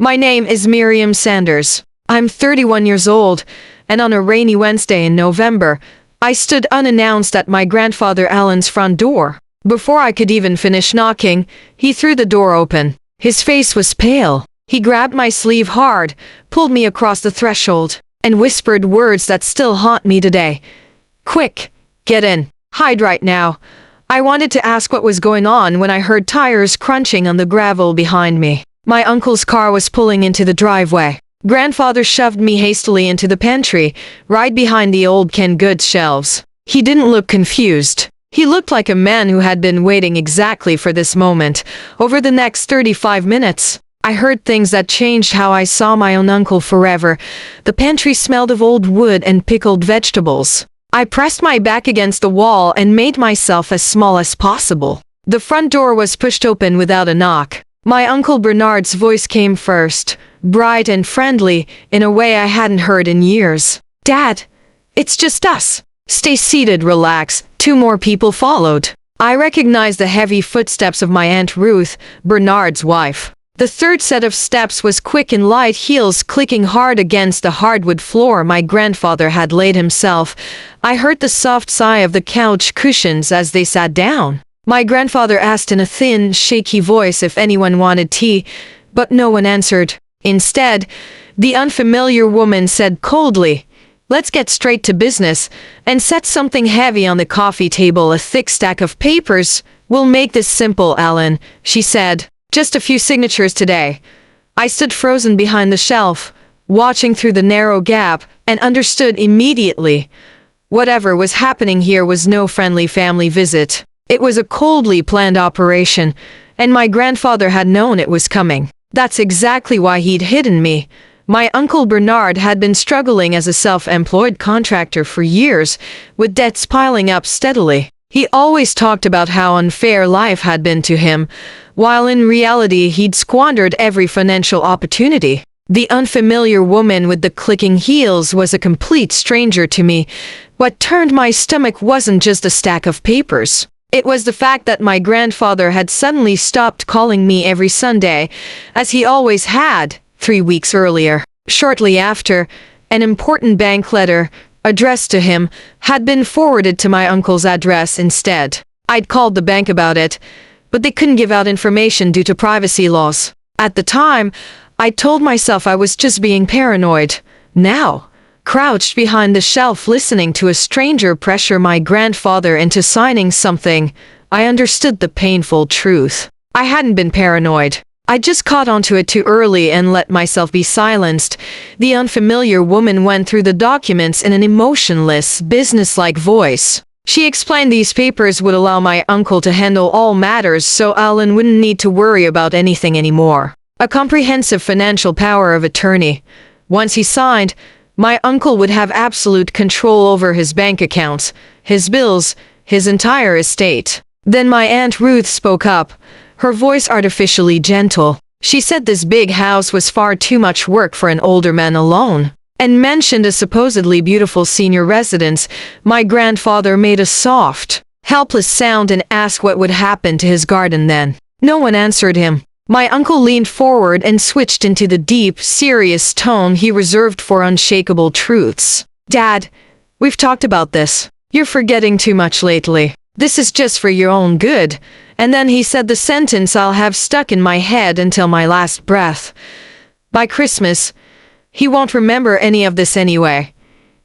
My name is Miriam Sanders. I'm 31 years old, and on a rainy Wednesday in November, I stood unannounced at my grandfather Alan's front door. Before I could even finish knocking, he threw the door open. His face was pale. He grabbed my sleeve hard, pulled me across the threshold, and whispered words that still haunt me today. "Quick, get in. Hide right now." I wanted to ask what was going on when I heard tires crunching on the gravel behind me. My uncle's car was pulling into the driveway. Grandfather shoved me hastily into the pantry, right behind the old canned goods shelves. He didn't look confused. He looked like a man who had been waiting exactly for this moment. Over the next 35 minutes, I heard things that changed how I saw my own uncle forever. The pantry smelled of old wood and pickled vegetables. I pressed my back against the wall and made myself as small as possible. The front door was pushed open without a knock. My Uncle Bernard's voice came first, bright and friendly, in a way I hadn't heard in years. "Dad, it's just us. Stay seated, relax." Two more people followed. I recognized the heavy footsteps of my Aunt Ruth, Bernard's wife. The third set of steps was quick and light, heels clicking hard against the hardwood floor my grandfather had laid himself. I heard the soft sigh of the couch cushions as they sat down. My grandfather asked in a thin, shaky voice if anyone wanted tea, but no one answered. Instead, the unfamiliar woman said coldly, "Let's get straight to business," and set something heavy on the coffee table, a thick stack of papers. "We'll make this simple, Alan," she said. "Just a few signatures today." I stood frozen behind the shelf, watching through the narrow gap, and understood immediately. Whatever was happening here was no friendly family visit. It was a coldly planned operation, and my grandfather had known it was coming. That's exactly why he'd hidden me. My Uncle Bernard had been struggling as a self-employed contractor for years, with debts piling up steadily. He always talked about how unfair life had been to him, while in reality he'd squandered every financial opportunity. The unfamiliar woman with the clicking heels was a complete stranger to me. What turned my stomach wasn't just a stack of papers. It was the fact that my grandfather had suddenly stopped calling me every Sunday, as he always had 3 weeks earlier. Shortly after, an important bank letter, addressed to him, had been forwarded to my uncle's address instead. I'd called the bank about it, but they couldn't give out information due to privacy laws. At the time, I told myself I was just being paranoid. Now, crouched behind the shelf listening to a stranger pressure my grandfather into signing something, I understood the painful truth. I hadn't been paranoid. I just caught onto it too early and let myself be silenced. The unfamiliar woman went through the documents in an emotionless, businesslike voice. She explained these papers would allow my uncle to handle all matters so Alan wouldn't need to worry about anything anymore. A comprehensive financial power of attorney. Once he signed, my uncle would have absolute control over his bank accounts, his bills, his entire estate. Then my Aunt Ruth spoke up, her voice artificially gentle. She said this big house was far too much work for an older man alone, and mentioned a supposedly beautiful senior residence. My grandfather made a soft, helpless sound and asked what would happen to his garden then. No one answered him. My uncle leaned forward and switched into the deep, serious tone he reserved for unshakable truths. "Dad, we've talked about this. You're forgetting too much lately. This is just for your own good." And then he said the sentence I'll have stuck in my head until my last breath. "By Christmas, he won't remember any of this anyway."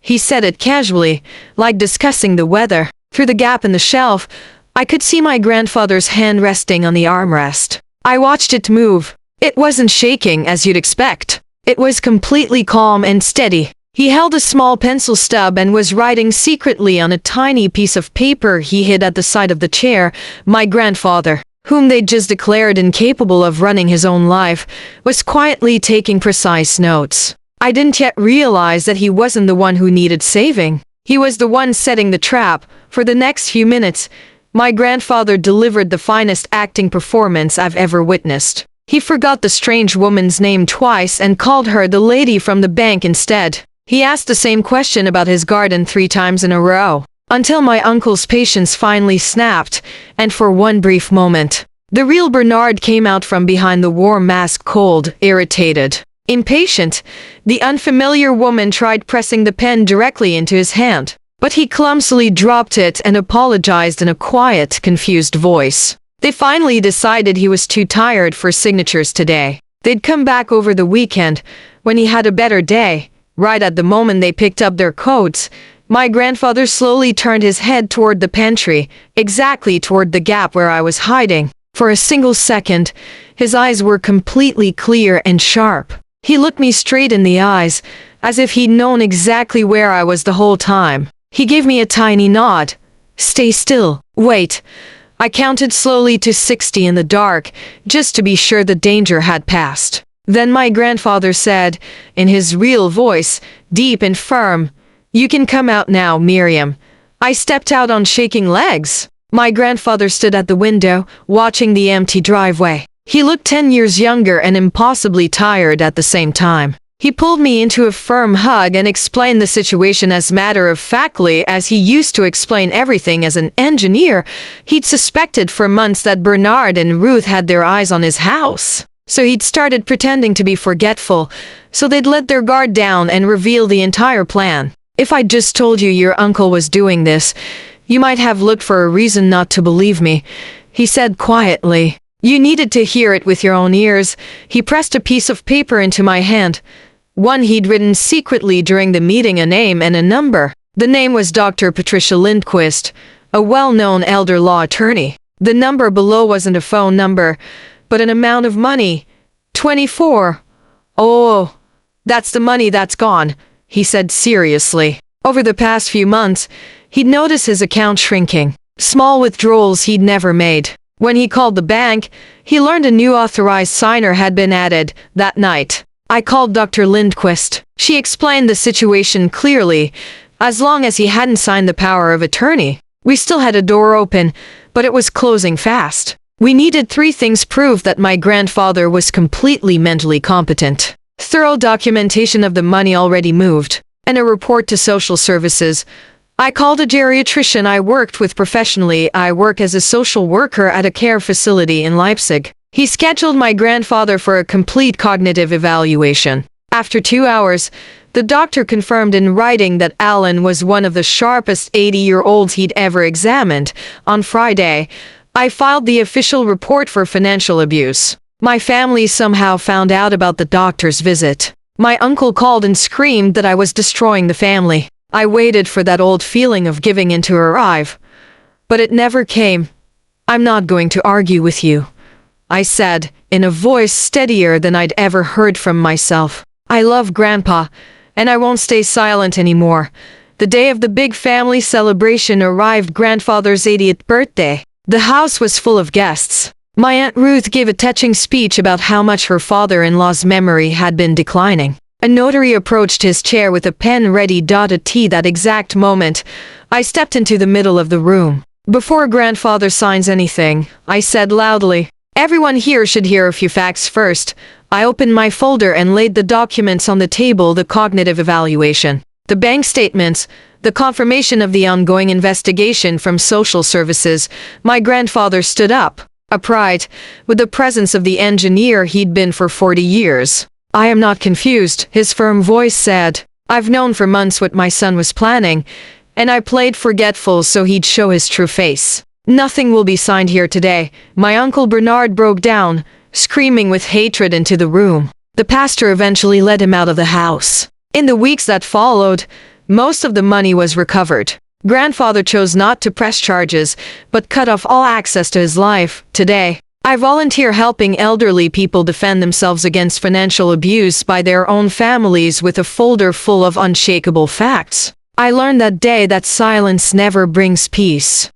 He said it casually, like discussing the weather. Through the gap in the shelf, I could see my grandfather's hand resting on the armrest. I watched it move. It wasn't shaking as you'd expect. It was completely calm and steady. He held a small pencil stub and was writing secretly on a tiny piece of paper he hid at the side of the chair. My grandfather, whom they'd just declared incapable of running his own life, was quietly taking precise notes. I didn't yet realize that he wasn't the one who needed saving. He was the one setting the trap. For the next few minutes, my grandfather delivered the finest acting performance I've ever witnessed. He forgot the strange woman's name twice and called her the lady from the bank instead. He asked the same question about his garden 3 times in a row, until my uncle's patience finally snapped, and for one brief moment, The real Bernard came out from behind the warm mask, cold, irritated, impatient. The unfamiliar woman tried pressing the pen directly into his hand, but he clumsily dropped it and apologized in a quiet, confused voice. They finally decided he was too tired for signatures today. They'd come back over the weekend, when he had a better day. Right at the moment they picked up their coats, my grandfather slowly turned his head toward the pantry, exactly toward the gap where I was hiding. For a single second, his eyes were completely clear and sharp. He looked me straight in the eyes, as if he'd known exactly where I was the whole time. He gave me a tiny nod. "Stay still. Wait." I counted slowly to 60 in the dark, just to be sure the danger had passed. Then my grandfather said, in his real voice, deep and firm, "You can come out now, Miriam." I stepped out on shaking legs. My grandfather stood at the window, watching the empty driveway. He looked 10 years younger and impossibly tired at the same time. He pulled me into a firm hug and explained the situation as matter-of-factly as he used to explain everything as an engineer. He'd suspected for months that Bernard and Ruth had their eyes on his house. So he'd started pretending to be forgetful, so they'd let their guard down and reveal the entire plan. "If I'd just told you your uncle was doing this, you might have looked for a reason not to believe me," he said quietly. "You needed to hear it with your own ears." He pressed a piece of paper into my hand. One he'd written secretly during the meeting, a name and a number. The name was Dr. Patricia Lindquist, a well-known elder law attorney. The number below wasn't a phone number, but an amount of money. 24. "Oh, that's the money that's gone," he said seriously. Over the past few months, he'd noticed his account shrinking. Small withdrawals he'd never made. When he called the bank, he learned a new authorized signer had been added that night. I called Dr. Lindquist. She explained the situation clearly. As long as he hadn't signed the power of attorney, we still had a door open, but it was closing fast. We needed 3 things: proof that my grandfather was completely mentally competent, thorough documentation of the money already moved, and a report to social services. I called a geriatrician I worked with professionally. I work as a social worker at a care facility in Leipzig. He scheduled my grandfather for a complete cognitive evaluation. After 2 hours, the doctor confirmed in writing that Alan was one of the sharpest 80-year-olds he'd ever examined. On Friday, I filed the official report for financial abuse. My family somehow found out about the doctor's visit. My uncle called and screamed that I was destroying the family. I waited for that old feeling of giving in to arrive, but it never came. "I'm not going to argue with you," I said, in a voice steadier than I'd ever heard from myself. "I love Grandpa, and I won't stay silent anymore." The day of the big family celebration arrived, grandfather's 80th birthday. The house was full of guests. My Aunt Ruth gave a touching speech about how much her father-in-law's memory had been declining. A notary approached his chair with a pen ready. At that exact moment, I stepped into the middle of the room. "Before grandfather signs anything," I said loudly, "everyone here should hear a few facts first." I opened my folder and laid the documents on the table: the cognitive evaluation, the bank statements, the confirmation of the ongoing investigation from social services. My grandfather stood up, upright, with the presence of the engineer he'd been for 40 years. "I am not confused," his firm voice said. "I've known for months what my son was planning, and I played forgetful so he'd show his true face. Nothing will be signed here today." My uncle Bernard broke down, screaming with hatred into the room. The pastor eventually led him out of the house. In the weeks that followed, most of the money was recovered. Grandfather chose not to press charges, but cut off all access to his life. Today, I volunteer helping elderly people defend themselves against financial abuse by their own families with a folder full of unshakable facts. I learned that day that silence never brings peace.